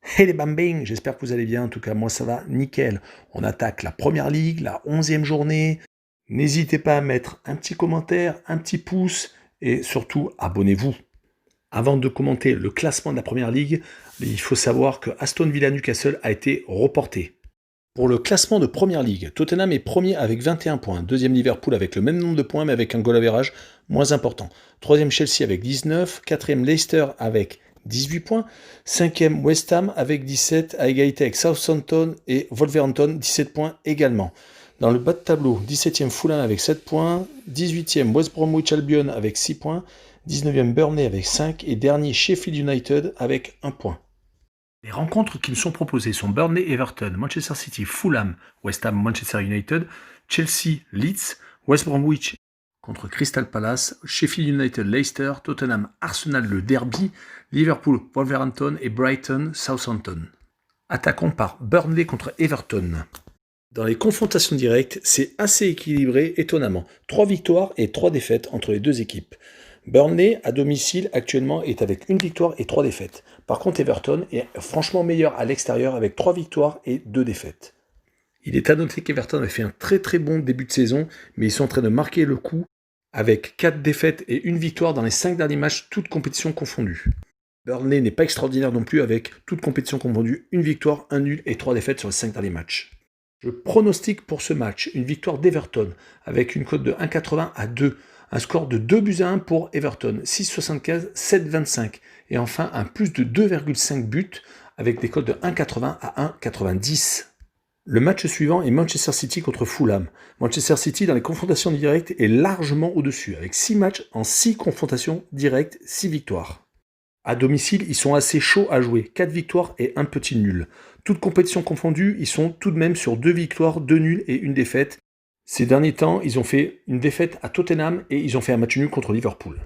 Hey les bambins, j'espère que vous allez bien, en tout cas moi ça va nickel. On attaque la première ligue, la 11e journée. N'hésitez pas à mettre un petit commentaire, un petit pouce et surtout abonnez-vous. Avant de commenter le classement de la première ligue, il faut savoir que Aston Villa Newcastle a été reporté. Pour le classement de première ligue, Tottenham est premier avec 21 points, deuxième Liverpool avec le même nombre de points mais avec un goal average moins important, troisième Chelsea avec 19, quatrième Leicester avec 18 points, cinquième West Ham avec 17 à égalité avec Southampton et Wolverhampton 17 points également. Dans le bas de tableau, 17e Fulham avec 7 points, 18e West Bromwich Albion avec 6 points, 19e Burnley avec 5 et dernier Sheffield United avec 1 point. Les rencontres qui nous sont proposées sont Burnley-Everton, Manchester City, Fulham, West Ham, Manchester United, Chelsea, Leeds, West Bromwich contre Crystal Palace, Sheffield United, Leicester, Tottenham, Arsenal, le derby, Liverpool, Wolverhampton et Brighton, Southampton. Attaquons par Burnley contre Everton. Dans les confrontations directes, c'est assez équilibré étonnamment. 3 victoires et 3 défaites entre les deux équipes. Burnley, à domicile, actuellement, est avec 1 victoire et 3 défaites. Par contre, Everton est franchement meilleur à l'extérieur avec 3 victoires et 2 défaites. Il est à noter qu'Everton a fait un très très bon début de saison, mais ils sont en train de marquer le coup avec 4 défaites et 1 victoire dans les 5 derniers matchs, toutes compétitions confondues. Burnley n'est pas extraordinaire non plus avec toutes compétitions confondues, 1 victoire, 1 nul et 3 défaites sur les 5 derniers matchs. Je pronostique pour ce match une victoire d'Everton avec une cote de 1,80 à 2. Un score de 2 buts à 1 pour Everton, 6,75, 7,25. Et enfin, un plus de 2,5 buts avec des cotes de 1,80 à 1,90. Le match suivant est Manchester City contre Fulham. Manchester City, dans les confrontations directes, est largement au-dessus, avec 6 matchs en 6 confrontations directes, 6 victoires. À domicile, ils sont assez chauds à jouer, 4 victoires et 1 petit nul. Toutes compétitions confondues, ils sont tout de même sur 2 victoires, 2 nuls et 1 défaite. Ces derniers temps, ils ont fait une défaite à Tottenham et ils ont fait un match nul contre Liverpool.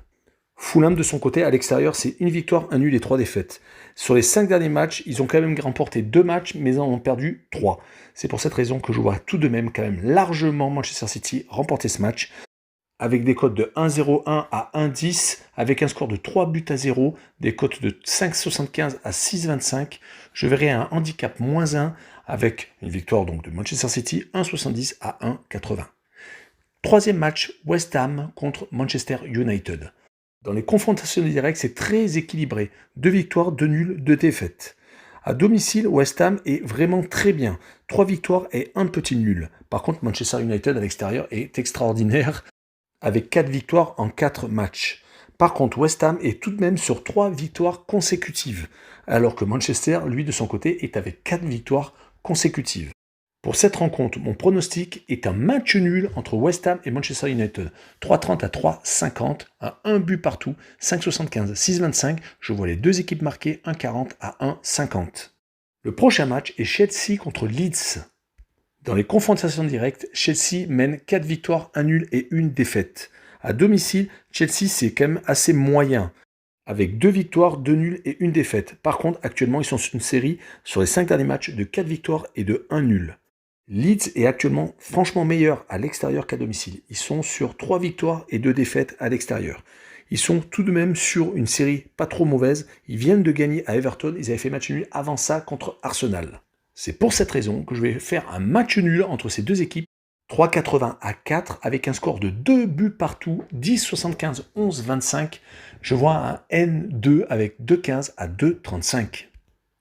Fulham, de son côté, à l'extérieur, c'est 1 victoire, 1 nul et 3 défaites. Sur les 5 derniers matchs, ils ont quand même remporté 2 matchs, mais en ont perdu 3. C'est pour cette raison que je vois tout de même quand même largement Manchester City remporter ce match, avec des cotes de 1,01 à 1,10, avec un score de 3 buts à 0, des cotes de 5,75 à 6,25. Je verrai un handicap moins 1 avec une victoire donc de Manchester City, 1,70 à 1,80. Troisième match, West Ham contre Manchester United. Dans les confrontations directes, c'est très équilibré. 2 victoires, 2 nuls, 2 défaites. À domicile, West Ham est vraiment très bien. 3 victoires et 1 petit nul. Par contre, Manchester United à l'extérieur est extraordinaire, avec 4 victoires en 4 matchs. Par contre, West Ham est tout de même sur 3 victoires consécutives, alors que Manchester, lui, de son côté, est avec 4 victoires consécutives. Pour cette rencontre, mon pronostic est un match nul entre West Ham et Manchester United. 3,30 à 3,50, à 1 but partout, 5,75, 6,25. Je vois les deux équipes marquer 1,40 à 1,50. Le prochain match est Chelsea contre Leeds. Dans les confrontations directes, Chelsea mène 4 victoires, 1 nul et 1 défaite. À domicile, Chelsea c'est quand même assez moyen, avec 2 victoires, 2 nuls et 1 défaite. Par contre, actuellement, ils sont sur une série sur les 5 derniers matchs de 4 victoires et de 1 nul. Leeds est actuellement franchement meilleur à l'extérieur qu'à domicile. Ils sont sur 3 victoires et 2 défaites à l'extérieur. Ils sont tout de même sur une série pas trop mauvaise. Ils viennent de gagner à Everton. Ils avaient fait match nul avant ça contre Arsenal. C'est pour cette raison que je vais faire un match nul entre ces deux équipes. 3,80 à 4 avec un score de 2 buts partout, 10,75, 11,25. Je vois un N2 avec 2,15 à 2,35.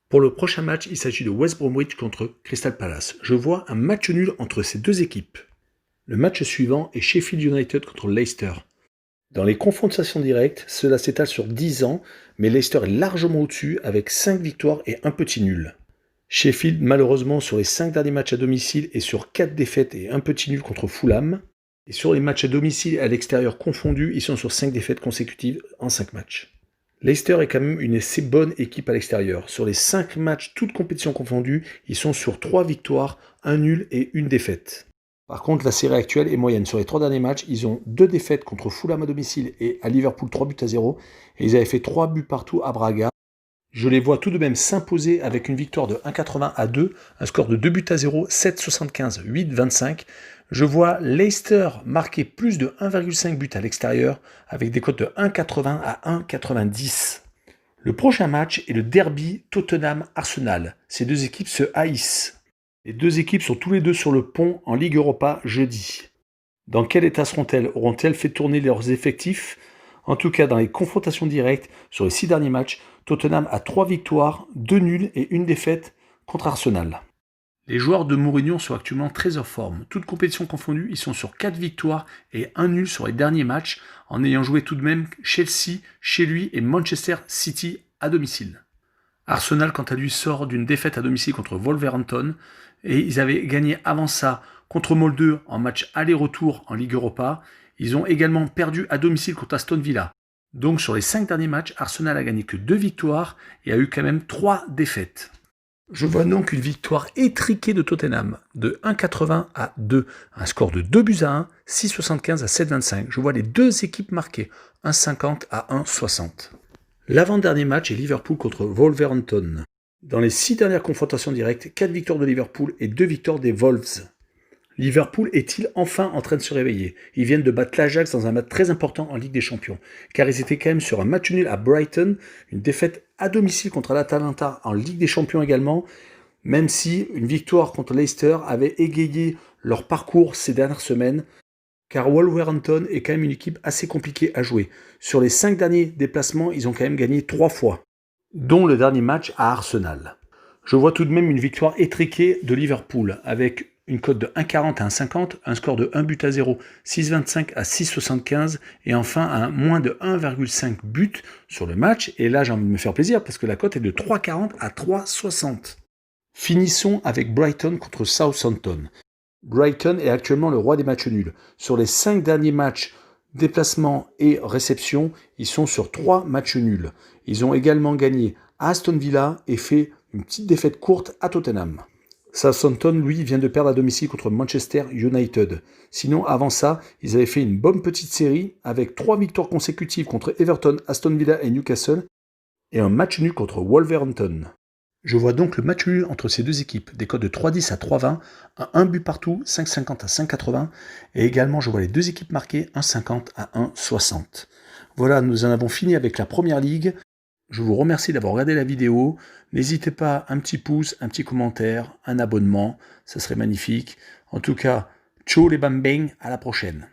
Pour le prochain match, il s'agit de West Bromwich contre Crystal Palace. Je vois un match nul entre ces deux équipes. Le match suivant est Sheffield United contre Leicester. Dans les confrontations directes, cela s'étale sur 10 ans, mais Leicester est largement au-dessus avec 5 victoires et un petit nul. Sheffield, malheureusement, sur les 5 derniers matchs à domicile est sur 4 défaites et un petit nul contre Fulham. Et sur les matchs à domicile et à l'extérieur confondus, ils sont sur 5 défaites consécutives en 5 matchs. Leicester est quand même une assez bonne équipe à l'extérieur. Sur les 5 matchs, toutes compétitions confondues, ils sont sur 3 victoires, 1 nul et 1 défaite. Par contre, la série actuelle est moyenne. Sur les 3 derniers matchs, ils ont 2 défaites contre Fulham à domicile et à Liverpool 3 buts à 0. Et ils avaient fait 3 buts partout à Braga. Je les vois tout de même s'imposer avec une victoire de 1,80 à 2, un score de 2 buts à 0, 7,75, 8,25. Je vois Leicester marquer plus de 1,5 buts à l'extérieur avec des cotes de 1,80 à 1,90. Le prochain match est le derby Tottenham-Arsenal. Ces deux équipes se haïssent. Les deux équipes sont tous les deux sur le pont en Ligue Europa jeudi. Dans quel état seront-elles? Auront-elles fait tourner leurs effectifs? En tout cas, dans les confrontations directes, sur les 6 derniers matchs, Tottenham a 3 victoires, 2 nuls et 1 défaite contre Arsenal. Les joueurs de Mourinho sont actuellement très en forme. Toutes compétitions confondues, ils sont sur 4 victoires et 1 nul sur les derniers matchs, en ayant joué tout de même Chelsea chez lui et Manchester City à domicile. Arsenal, quant à lui, sort d'une défaite à domicile contre Wolverhampton, et ils avaient gagné avant ça contre Molde en match aller-retour en Ligue Europa. Ils ont également perdu à domicile contre Aston Villa. Donc sur les 5 derniers matchs, Arsenal a gagné que 2 victoires et a eu quand même 3 défaites. Je vois donc une victoire étriquée de Tottenham, de 1,80 à 2, un score de 2 buts à 1, 6,75 à 7,25. Je vois les deux équipes marquées, 1,50 à 1,60. L'avant-dernier match est Liverpool contre Wolverhampton. Dans les 6 dernières confrontations directes, 4 victoires de Liverpool et 2 victoires des Wolves. Liverpool est-il enfin en train de se réveiller? Ils viennent de battre l'Ajax dans un match très important en Ligue des Champions, car ils étaient quand même sur un match nul à Brighton, une défaite à domicile contre l'Atalanta en Ligue des Champions également, même si une victoire contre Leicester avait égayé leur parcours ces dernières semaines, car Wolverhampton est quand même une équipe assez compliquée à jouer. Sur les 5 derniers déplacements, ils ont quand même gagné 3 fois, dont le dernier match à Arsenal. Je vois tout de même une victoire étriquée de Liverpool, avec une cote de 1,40 à 1,50, un score de 1 but à 0, 6,25 à 6,75, et enfin un moins de 1,5 but sur le match. Et là, j'ai envie de me faire plaisir, parce que la cote est de 3,40 à 3,60. Finissons avec Brighton contre Southampton. Brighton est actuellement le roi des matchs nuls. Sur les 5 derniers matchs, déplacement et réception, ils sont sur 3 matchs nuls. Ils ont également gagné à Aston Villa et fait une petite défaite courte à Tottenham. Southampton, lui, vient de perdre à domicile contre Manchester United. Sinon, avant ça, ils avaient fait une bonne petite série avec 3 victoires consécutives contre Everton, Aston Villa et Newcastle et un match nul contre Wolverhampton. Je vois donc le match nul entre ces deux équipes, des cotes de 3,10 à 3,20, un but partout, 5,50 à 5,80, et également je vois les deux équipes marquées, 1,50 à 1,60. Voilà, nous en avons fini avec la première ligue. Je vous remercie d'avoir regardé la vidéo. N'hésitez pas, un petit pouce, un petit commentaire, un abonnement, ça serait magnifique. En tout cas, ciao les bambins, à la prochaine.